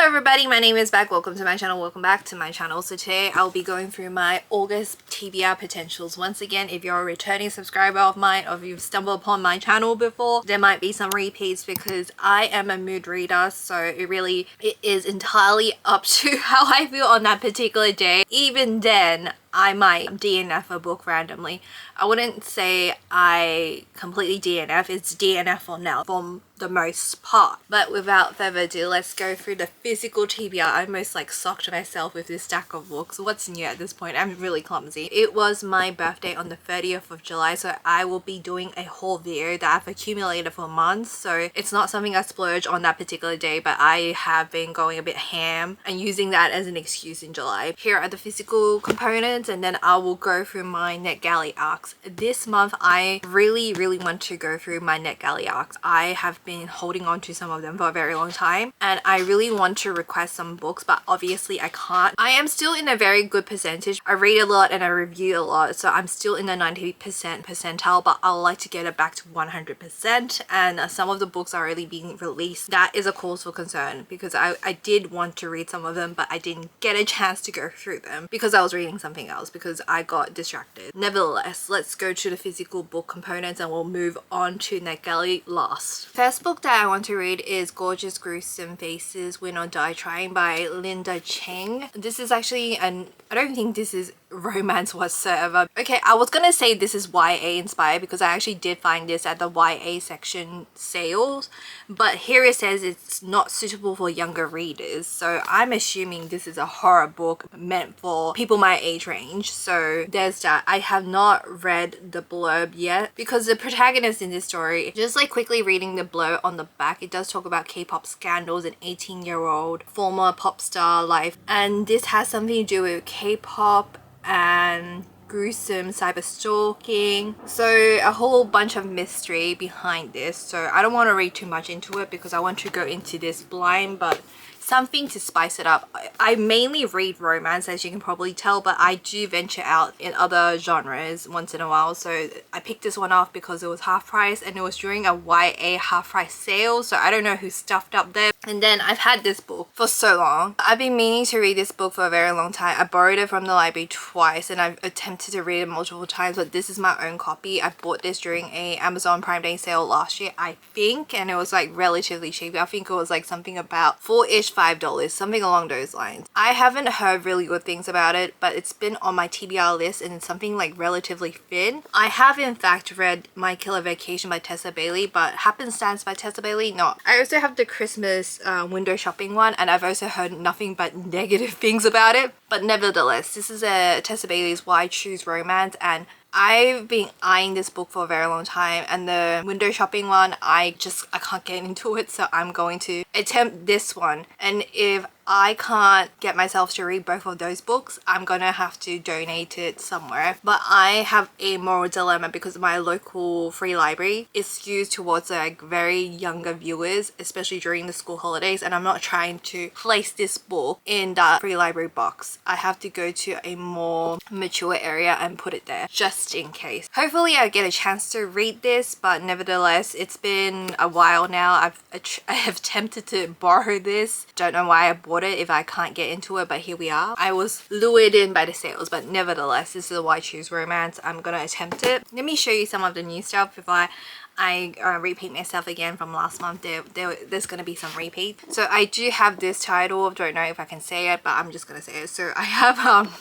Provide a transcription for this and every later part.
Hello everybody, my name is Beck. Welcome to my channel. Welcome back to my channel. So today I'll be going through my August TBR potentials. Once again, if you're a returning subscriber of mine or if you've stumbled upon my channel before, there might be some repeats because I am a mood reader, so it is entirely up to how I feel on that particular day. Even then, I might DNF a book randomly. I wouldn't say I completely DNF, it's DNF for now for the most part. But without further ado, let's go through the physical TBR. I almost like socked myself with this stack of books. What's new at this point? I'm really clumsy. It was my birthday on the 30th of July, so I will be doing a haul video that I've accumulated for months. So it's not something I splurge on that particular day, but I have been going a bit ham and using that as an excuse in July. Here are the physical components, and then I will go through my NetGalley arcs. This month I really want to go through my NetGalley arcs. I have been holding on to some of them for a very long time and I really want to request some books, but obviously I can't. I am still in a very good percentage. I read a lot and I review a lot, so I'm still in the 90% percentile, but I would like to get it back to 100%, and some of the books are already being released. That is a cause for concern because I did want to read some of them, but I didn't get a chance to go through them because I was reading something else, because I got distracted. Nevertheless, let's go to the physical book components and we'll move on to NetGalley last. First book that I want to read is Gorgeous Gruesome Faces Win or Die Trying by Linda Cheng. This is actually I don't think this is romance whatsoever. Okay, I was gonna say this is YA inspired because I actually did find this at the YA section sales, but here it says it's not suitable for younger readers, so I'm assuming this is a horror book meant for people my age range. So there's that. I have not read the blurb yet because the protagonist in this story, just like quickly reading the blurb on the back, it does talk about K-pop scandals and 18-year-old former pop star life, and this has something to do with K-pop and gruesome cyber stalking, so a whole bunch of mystery behind this. So I don't want to read too much into it because I want to go into this blind, but something to spice it up. I mainly read romance, as you can probably tell, but I do venture out in other genres once in a while. So I picked this one off because it was half price and it was during a YA half price sale, so I don't know who stuffed up there. And then I've had this book for so long. I've been meaning to read this book for a very long time. I borrowed it from the library twice and I've attempted to read it multiple times, but this is my own copy. I bought this during a Amazon Prime Day sale last year, I think, and it was like relatively cheap. I think it was like something about $4-5, something along those lines. I haven't heard really good things about it, but it's been on my TBR list and it's something like relatively thin. I have in fact read My Killer Vacation by Tessa Bailey, but Happenstance by Tessa Bailey, no. I also have the Christmas window shopping one, and I've also heard nothing but negative things about it. But nevertheless, this is a Tessa Bailey's Why Choose Romance, and I've been eyeing this book for a very long time, and the window shopping one, I can't get into it, so I'm going to attempt this one. And if I can't get myself to read both of those books, I'm gonna have to donate it somewhere. But I have a moral dilemma because my local free library is skewed towards like very younger viewers, especially during the school holidays, and I'm not trying to place this book in that free library box. I have to go to a more mature area and put it there just in case. Hopefully I get a chance to read this, but nevertheless, it's been a while now. I have attempted to borrow this. Don't know why I bought it if I can't get into it, but here we are. I was lured in by the sales, but nevertheless, this is a Why Choose Romance. I'm gonna attempt it. Let me show you some of the new stuff before I repeat myself again from last month. There's gonna be some repeat. So I do have this title. Don't know if I can say it, but I'm just gonna say it. So I have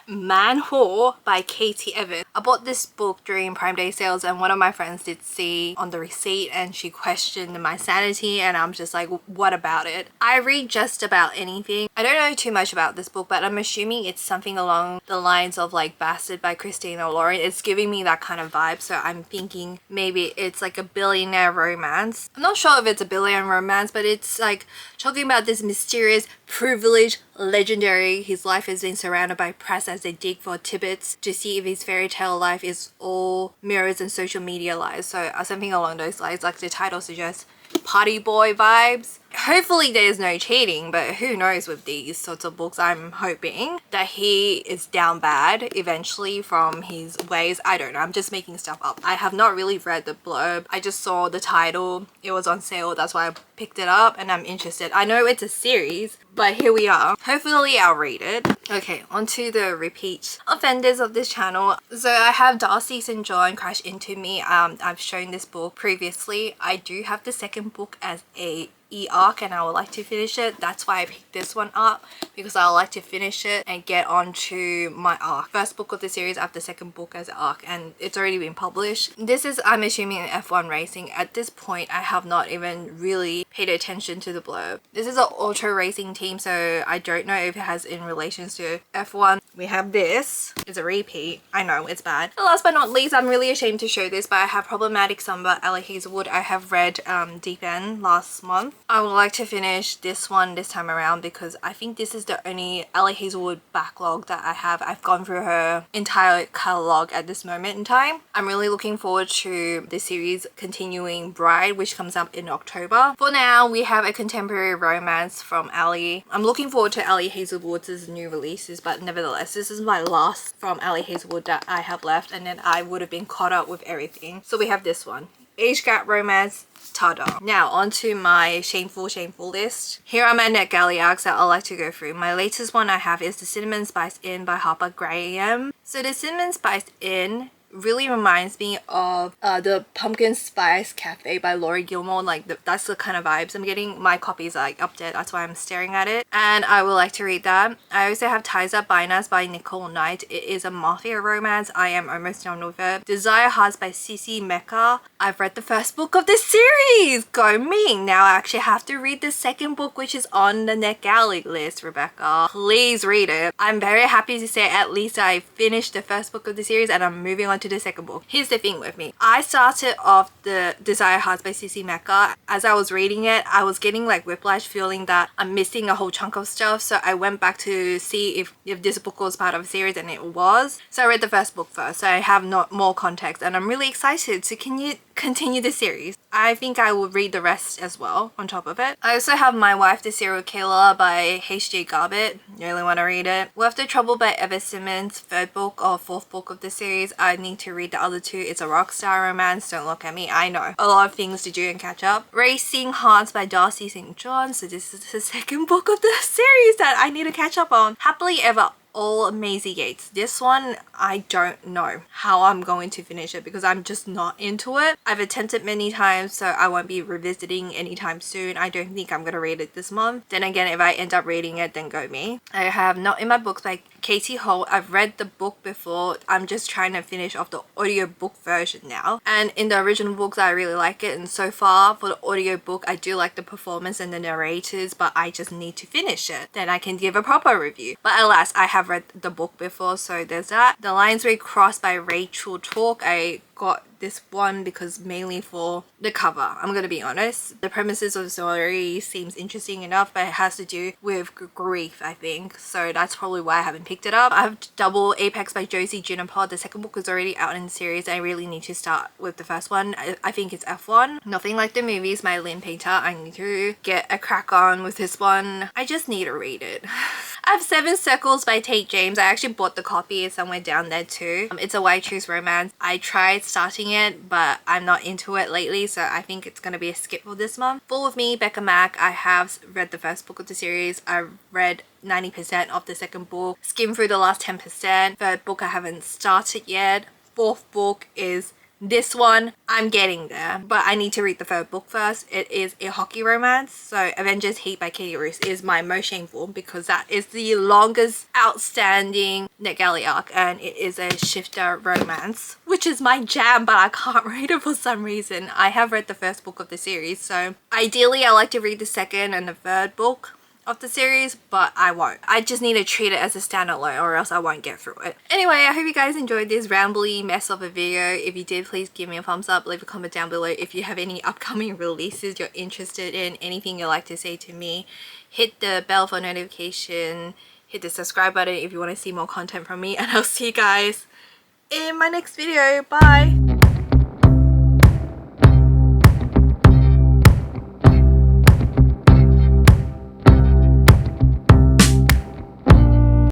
Man Whore by Katie Evans. I bought this book during Prime Day sales and one of my friends did see on the receipt and she questioned my sanity, and I'm just like, what about it? I read just about anything. I don't know too much about this book, but I'm assuming it's something along the lines of like Bastard by Christina Lauren. It's giving me that kind of vibe, so I'm thinking maybe it's like a billionaire romance. I'm not sure if it's a billionaire romance, but it's like talking about this mysterious, privileged, legendary. His life has been surrounded by press as they dig for tidbits to see if his fairy tale life is all mirrors and social media lies. So something along those lines, like the title suggests, party boy vibes. hopefully there's no cheating, but who knows with these sorts of books. I'm hoping that he is down bad eventually from his ways. I don't know, I'm just making stuff up. I have not really read the blurb. I just saw the title, it was on sale, that's why I picked it up and I'm interested. I know it's a series, but here we are. Hopefully I'll read it. Okay, on to the repeat offenders of this channel. So I have Darcy St. John Crash Into Me. I've shown this book previously. I do have the second book as a e-arc and I would like to finish it. That's why I picked this one up, because I would like to finish it and get on to my arc. First book of the series, I have the second book as arc and it's already been published. This is, I'm assuming, F1 racing. At this point I have not even really paid attention to the blurb. This is an auto racing team, so I don't know if it has in relations to F1. We have this, it's a repeat. I know it's bad. And last but not least, I'm really ashamed to show this, but I have Problematic Summer, Ali Hazelwood. I have read Deep End last month. I would like to finish this one this time around because I think this is the only Ali Hazelwood backlog that I have. I've gone through her entire catalogue at this moment in time. I'm really looking forward to the series continuing Bride, which comes up in October. For now, we have a contemporary romance from Ali. I'm looking forward to Ali Hazelwood's new releases, but nevertheless, this is my last from Ali Hazelwood that I have left, and then I would have been caught up with everything. So we have this one. Age Gap Romance, ta-da. Now on to my shameful list. Here are my NetGalley arcs that I like to go through. My latest one I have is The Cinnamon Spice Inn by Harper Graham. So The Cinnamon Spice Inn really reminds me of the Pumpkin Spice Cafe by Laurie Gilmore. Like that's the kind of vibes I'm getting. My copy is like up there, that's why I'm staring at it, and I would like to read that. I also have Ties Up Binance by Nicole Knight. It is a mafia romance. I am almost done with it. Desire Hearts by Cici Mecca. I've read the first book of this series. Go me. Now I actually have to read the second book, which is on the NetGalley list. Rebecca, please read it. I'm very happy to say at least I finished the first book of the series and I'm moving on to the second book. Here's the thing with me. I started off the Desire Hearts by Cici Mecca. As I was reading it, I was getting like whiplash, feeling that I'm missing a whole chunk of stuff. So I went back to see if this book was part of a series, and it was. So I read the first book first, so I have more context, and I'm really excited to continue the series. I think I will read the rest as well on top of it. I also have My Wife the Serial Killer by H.J. Garbett. Really want to read it. Worth the Trouble by Eva Simmons, third book or fourth book of the series. I need to read the other two. It's a rock star romance. Don't look at me. I know. A lot of things to do and catch up. Racing Hearts by Darcy St. John. So this is the second book of the series that I need to catch up on. Happily Ever All Maisie Yates. This one, I don't know how I'm going to finish it because I'm just not into it. I've attempted many times, so I won't be revisiting anytime soon. I don't think I'm going to read it this month. Then again, if I end up reading it, then go me. I have Not In My Books by Katie Holt. I've read the book before. I'm just trying to finish off the audiobook version now. And in the original books, I really like it. And so far, for the audiobook, I do like the performance and the narrators, but I just need to finish it. Then I can give a proper review. But alas, I have read the book before, so there's that. The Lines We Cross by Rachel Talk. I got this one because mainly for the cover. I'm gonna be honest, the premises of the story seems interesting enough, but it has to do with grief, I think, so that's probably why I haven't picked it up. I have Double Apex by Josie Juniper. The second book is already out in the series. I really need to start with the first one. I think it's F1. Nothing Like the Movies by Lynn Painter. I need to get a crack on with this one. I just need to read it. I have Seven Circles by Tate James. I actually bought the copy. It's somewhere down there too. It's a White Choose romance. I tried starting it, but I'm not into it lately, so I think it's gonna be a skip for this month. Full of Me, Becca Mack. I have read the first book of the series. I read 90% of the second book. Skimmed through the last 10%. Third book I haven't started yet. Fourth book is this one. I'm getting there, but I need to read the third book first. It is a hockey romance. So Avengers Heat by Katie Roos is my most shameful because that is the longest outstanding NetGalley arc, and it is a shifter romance, which is my jam, but I can't read it for some reason. I have read the first book of the series, so ideally I like to read the second and the third book of the series, but I won't. I just need to treat it as a standalone or else I won't get through it. Anyway, I hope you guys enjoyed this rambly mess of a video. If you did, please give me a thumbs up, leave a comment down below if you have any upcoming releases you're interested in, anything you'd like to say to me. Hit the bell for notification, hit the subscribe button if you want to see more content from me, and I'll see you guys in my next video. Bye!